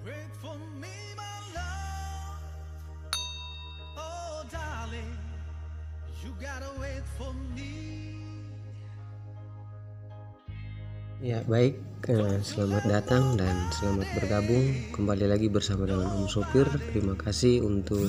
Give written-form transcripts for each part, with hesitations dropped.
Wait for me, my love. Oh, darling, you gotta wait for me. Ya baik, selamat datang dan selamat bergabung kembali lagi bersama dengan Om Sopir. Terima kasih untuk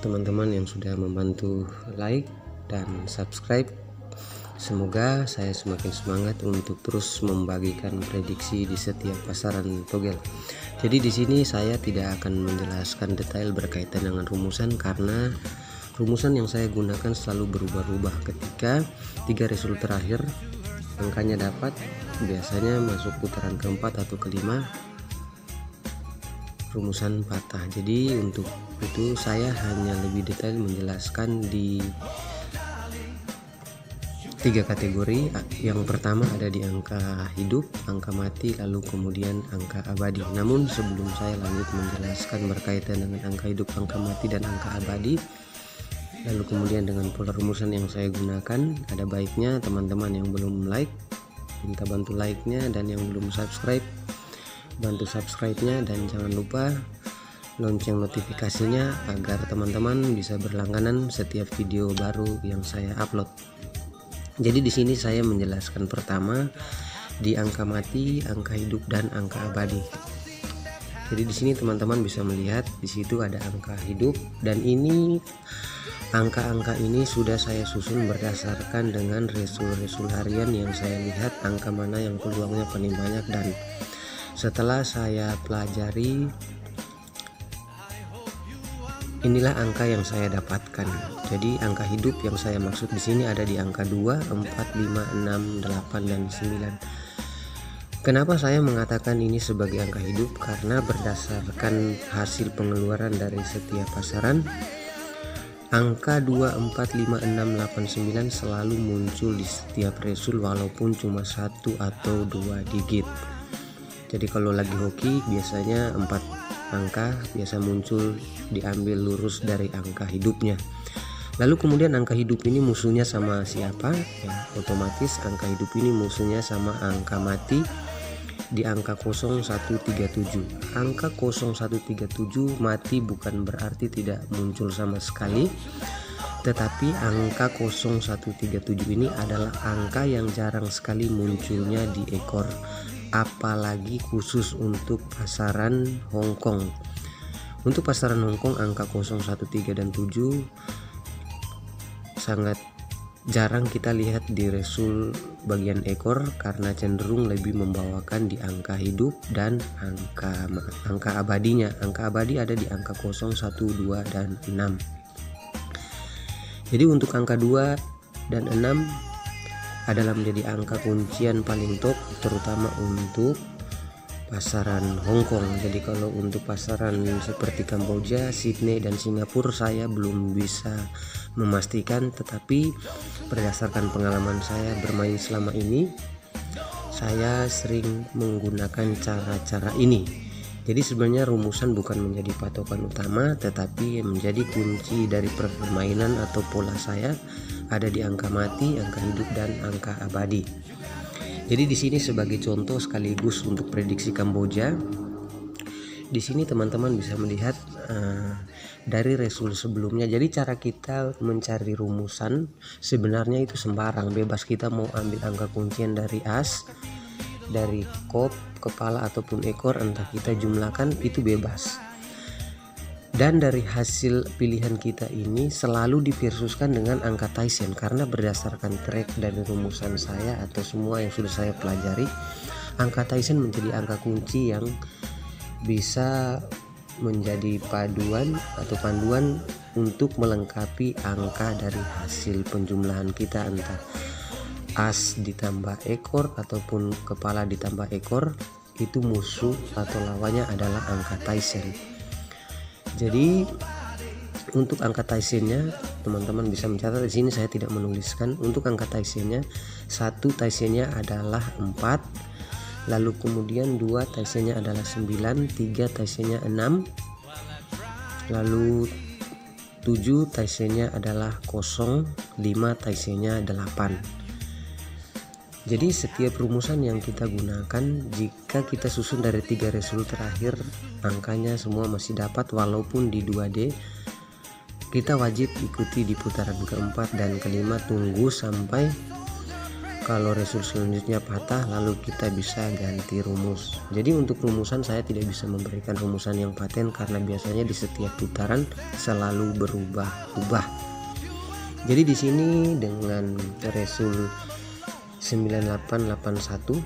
teman-teman yang sudah membantu like dan subscribe. Semoga saya semakin semangat untuk terus membagikan prediksi di setiap pasaran togel. Jadi di sini saya tidak akan menjelaskan detail berkaitan dengan rumusan karena rumusan yang saya gunakan selalu berubah-ubah. Ketika 3 resul terakhir angkanya dapat, biasanya masuk putaran keempat atau kelima rumusan patah. Jadi untuk itu saya hanya lebih detail menjelaskan di 3 kategori. Yang pertama ada di angka hidup, angka mati, lalu kemudian angka abadi. Namun sebelum saya lanjut menjelaskan berkaitan dengan angka hidup, angka mati, dan angka abadi, lalu kemudian dengan pola rumusan yang saya gunakan, ada baiknya teman-teman yang belum like minta bantu like-nya, dan yang belum subscribe bantu subscribe-nya, dan jangan lupa lonceng notifikasinya agar teman-teman bisa berlangganan setiap video baru yang saya upload. Jadi di sini saya menjelaskan pertama di angka mati, angka hidup, dan angka abadi. Jadi di sini teman-teman bisa melihat di situ ada angka hidup, dan ini angka-angka ini sudah saya susun berdasarkan dengan resul-resul harian yang saya lihat angka mana yang peluangnya paling banyak, dan setelah saya pelajari inilah angka yang saya dapatkan. Jadi angka hidup yang saya maksud di sini ada di angka 2, 4, 5, 6, 8, dan 9. Kenapa saya mengatakan ini sebagai angka hidup? Karena berdasarkan hasil pengeluaran dari setiap pasaran, angka 2, 4, 5, 6, 8, 9 selalu muncul di setiap resul walaupun cuma 1 atau 2 digit. Jadi kalau lagi hoki biasanya 4 angka biasa muncul diambil lurus dari angka hidupnya. Lalu kemudian angka hidup ini musuhnya sama siapa? Ya, otomatis angka hidup ini musuhnya sama angka mati di angka 0137. Angka 0137 mati bukan berarti tidak muncul sama sekali, tetapi angka 0137 ini adalah angka yang jarang sekali munculnya di ekor, apalagi khusus untuk pasaran Hong Kong. Untuk pasaran Hong Kong angka 013 dan 7 sangat jarang kita lihat di resul bagian ekor karena cenderung lebih membawakan di angka hidup dan angka abadinya. Angka abadi ada di angka 0, 1, 2, dan 6. Jadi untuk angka 2 dan 6 adalah menjadi angka kuncian paling top, terutama untuk pasaran Hong Kong. Jadi kalau untuk pasaran seperti Kamboja, Sydney, dan Singapura saya belum bisa memastikan, tetapi berdasarkan pengalaman saya bermain selama ini, saya sering menggunakan cara-cara ini. Jadi sebenarnya rumusan bukan menjadi patokan utama, tetapi menjadi kunci dari permainan atau pola saya ada di angka mati, angka hidup, dan angka abadi. Jadi di sini sebagai contoh sekaligus untuk prediksi Kamboja, di sini teman-teman bisa melihat dari resul sebelumnya. Jadi cara kita mencari rumusan sebenarnya itu sembarang, bebas kita mau ambil angka kuncian dari as, dari kop, kepala, ataupun ekor, entah kita jumlahkan, itu bebas. Dan dari hasil pilihan kita ini selalu diversuskan dengan angka Tyson, karena berdasarkan track dari rumusan saya atau semua yang sudah saya pelajari, angka Tyson menjadi angka kunci yang bisa menjadi paduan atau panduan untuk melengkapi angka dari hasil penjumlahan kita, entah as ditambah ekor ataupun kepala ditambah ekor, itu musuh atau lawannya adalah angka Tyson. Jadi untuk angka Tyson-nya teman-teman bisa mencatat di sini, saya tidak menuliskan. Untuk angka Tyson-nya, 1 Tyson-nya adalah 4, lalu kemudian 2 Tyson-nya adalah 9, 3 Tyson-nya 6, lalu 7 Tyson-nya adalah 0, 5 Tyson-nya 8. Jadi setiap rumusan yang kita gunakan, jika kita susun dari 3 resul terakhir, angkanya semua masih dapat walaupun di 2D. Kita wajib ikuti di putaran keempat dan kelima, tunggu sampai kalau resul selanjutnya patah, lalu kita bisa ganti rumus. Jadi untuk rumusan saya tidak bisa memberikan rumusan yang paten karena biasanya di setiap putaran selalu berubah-ubah. Jadi di sini dengan resul 9881,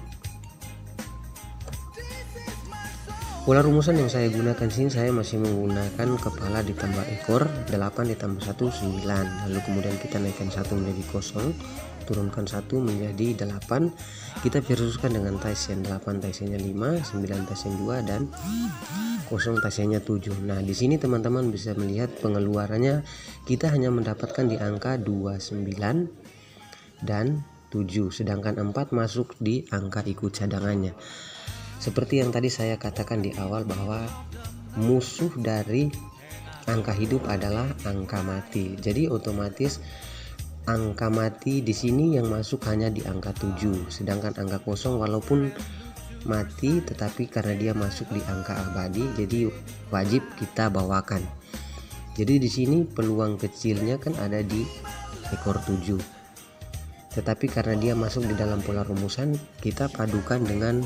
pola rumusan yang saya gunakan sini, saya masih menggunakan kepala ditambah ekor, 8 ditambah 1 9, lalu kemudian kita naikkan 1 menjadi 0, turunkan 1 menjadi 8, kita versuskan dengan Taishan, 8 Taishannya 5, 9 Taishan 2, dan 0 Taishannya 7. Nah di sini teman-teman bisa melihat pengeluarannya, kita hanya mendapatkan di angka 29 dan 7, sedangkan 4 masuk di angka ikut cadangannya. Seperti yang tadi saya katakan di awal bahwa musuh dari angka hidup adalah angka mati. Jadi otomatis angka mati di sini yang masuk hanya di angka 7, sedangkan angka 0 walaupun mati tetapi karena dia masuk di angka abadi, jadi wajib kita bawakan. Jadi di sini peluang kecilnya kan ada di ekor 7. Tetapi karena dia masuk di dalam pola rumusan, kita padukan dengan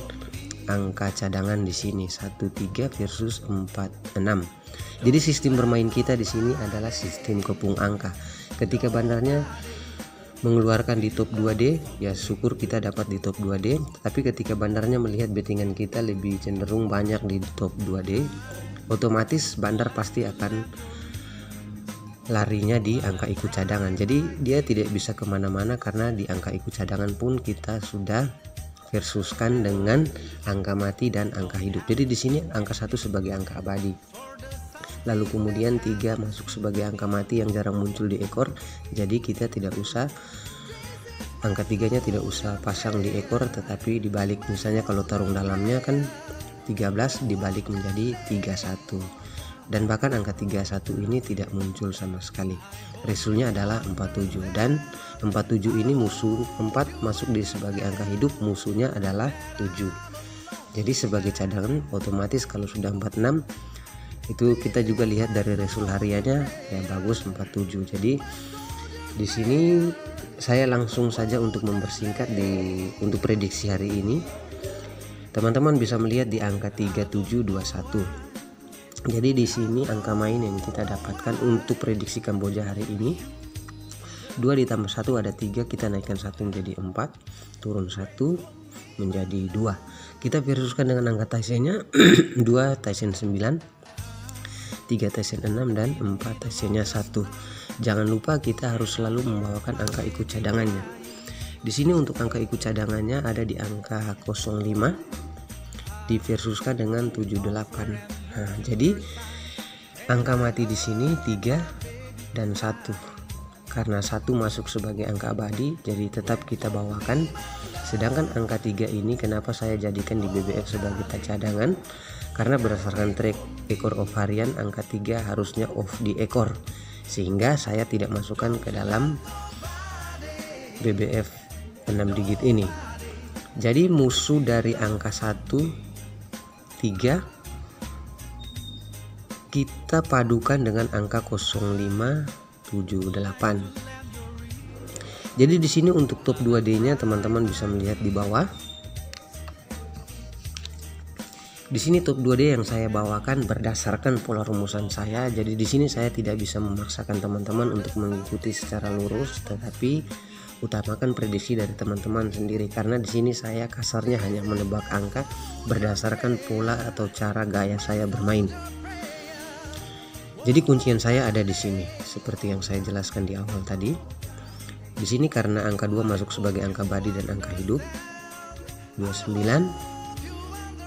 angka cadangan di sini 13 versus 46. Jadi sistem bermain kita di sini adalah sistem kepung angka. Ketika bandarnya mengeluarkan di top 2D, ya syukur kita dapat di top 2D. Tapi ketika bandarnya melihat bettingan kita lebih cenderung banyak di top 2D, otomatis bandar pasti akan larinya di angka ikut cadangan. Jadi dia tidak bisa kemana-mana karena di angka ikut cadangan pun kita sudah versuskan dengan angka mati dan angka hidup. Jadi di sini angka 1 sebagai angka abadi, lalu kemudian 3 masuk sebagai angka mati yang jarang muncul di ekor. Jadi kita tidak usah, angka 3-nya tidak usah pasang di ekor, tetapi dibalik. Misalnya kalau tarung dalamnya kan 13 dibalik menjadi 31. Dan bahkan angka 31 ini tidak muncul sama sekali. Resulnya adalah 47, dan 47 ini musuh 4 masuk di sebagai angka hidup, musuhnya adalah 7. Jadi sebagai cadangan otomatis kalau sudah 46 itu kita juga lihat dari resul hariannya ya bagus 47. Jadi di sini saya langsung saja untuk mempersingkat untuk prediksi hari ini. Teman-teman bisa melihat di angka 3721. Jadi di sini angka main yang kita dapatkan untuk prediksi Kamboja hari ini, 2 ditambah 1 ada 3, kita naikkan 1 menjadi 4, turun 1 menjadi 2. Kita versuskan dengan angka Taishannya 2 Taishan 9, 3 Taishan 6, dan 4 Taishannya 1. Jangan lupa kita harus selalu membawakan angka ikut cadangannya. Di sini untuk angka ikut cadangannya ada di angka 05, diversuskan dengan 78. Nah, jadi angka mati di sini 3 dan 1. Karena 1 masuk sebagai angka abadi, jadi tetap kita bawakan. Sedangkan angka 3 ini kenapa saya jadikan di BBF sebagai cadangan? Karena berdasarkan track ekor off harian, angka 3 harusnya off di ekor, sehingga saya tidak masukkan ke dalam BBF 6 digit ini. Jadi musuh dari angka 1, 3 kita padukan dengan angka 0578. Jadi di sini untuk top 2D-nya teman-teman bisa melihat di bawah. Di sini top 2D yang saya bawakan berdasarkan pola rumusan saya. Jadi di sini saya tidak bisa memaksakan teman-teman untuk mengikuti secara lurus, tetapi utamakan prediksi dari teman-teman sendiri, karena di sini saya kasarnya hanya menebak angka berdasarkan pola atau cara gaya saya bermain. Jadi kuncian saya ada di sini seperti yang saya jelaskan di awal tadi. Di sini karena angka 2 masuk sebagai angka badi dan angka hidup, 29,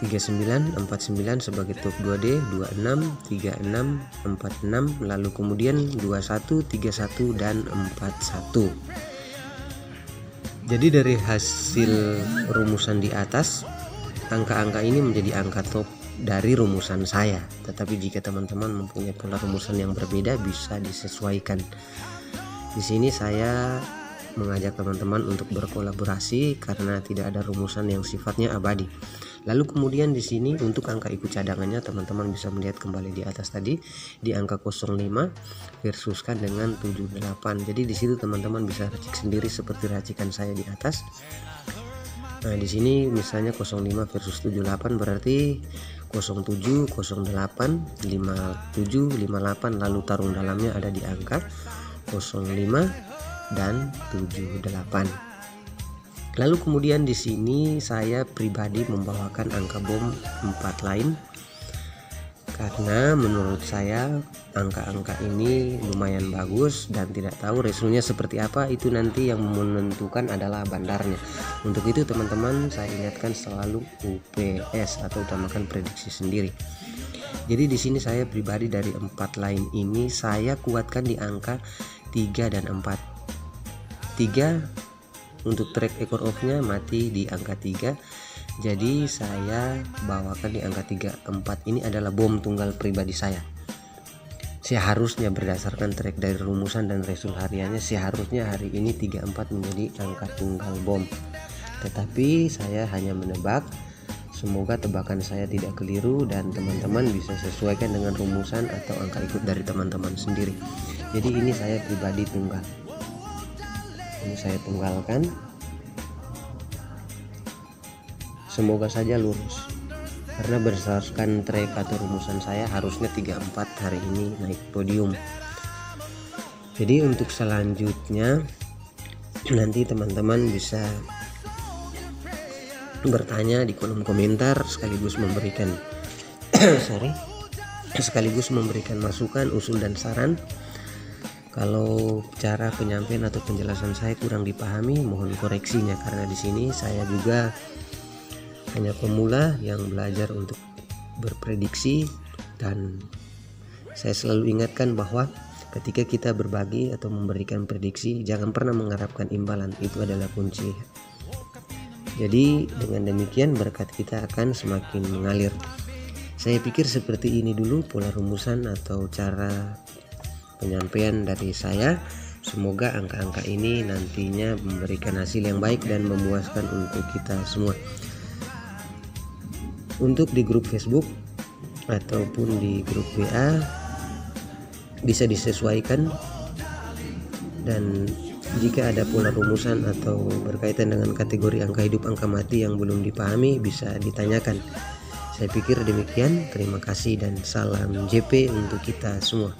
39, 49 sebagai top 2D, 26, 36, 46, lalu kemudian 21, 31 dan 41. Jadi dari hasil rumusan di atas, angka-angka ini menjadi angka top dari rumusan saya. Tetapi jika teman-teman mempunyai pola rumusan yang berbeda, bisa disesuaikan. Di sini saya mengajak teman-teman untuk berkolaborasi karena tidak ada rumusan yang sifatnya abadi. Lalu kemudian di sini untuk angka ikut cadangannya teman-teman bisa melihat kembali di atas tadi di angka 05 versuskan dengan 78. Jadi di situ teman-teman bisa racik sendiri seperti racikan saya di atas. Nah, di sini misalnya 05 versus 78 berarti 07, 08, 57, 58 lalu tarung dalamnya ada di angka 05 dan 78. Lalu kemudian di sini saya pribadi membawakan angka bom 4 lain karena menurut saya angka-angka ini lumayan bagus dan tidak tahu resulnya seperti apa, itu nanti yang menentukan adalah bandarnya. Untuk itu teman-teman saya ingatkan selalu UPS atau utamakan prediksi sendiri. Jadi di sini saya pribadi dari 4 lain ini saya kuatkan di angka 3 dan 4. 3 untuk track ekor off-nya mati di angka 3. Jadi saya bawakan di angka 34. Ini adalah bom tunggal pribadi saya. Seharusnya berdasarkan track dari rumusan dan resul hariannya seharusnya hari ini 34 menjadi angka tunggal bom. Tetapi saya hanya menebak. Semoga tebakan saya tidak keliru dan teman-teman bisa sesuaikan dengan rumusan atau angka ikut dari teman-teman sendiri. Jadi ini saya pribadi tunggal. Ini saya tunggalkan, semoga saja lurus karena berdasarkan track atau rumusan saya harusnya 34 hari ini naik podium. Jadi untuk selanjutnya nanti teman-teman bisa bertanya di kolom komentar sekaligus memberikan sekaligus memberikan masukan, usul dan saran. Kalau cara penyampaian atau penjelasan saya kurang dipahami, mohon koreksinya karena di sini saya juga hanya pemula yang belajar untuk berprediksi dan saya selalu ingatkan bahwa ketika kita berbagi atau memberikan prediksi jangan pernah mengharapkan imbalan, itu adalah kunci. Jadi dengan demikian berkat kita akan semakin mengalir. Saya pikir seperti ini dulu pola rumusan atau cara penyampaian dari saya. Semoga angka-angka ini nantinya memberikan hasil yang baik dan memuaskan untuk kita semua. Untuk di grup Facebook ataupun di grup WA bisa disesuaikan, dan jika ada pola rumusan atau berkaitan dengan kategori angka hidup angka mati yang belum dipahami bisa ditanyakan. Saya pikir demikian. Terima kasih dan salam JP untuk kita semua.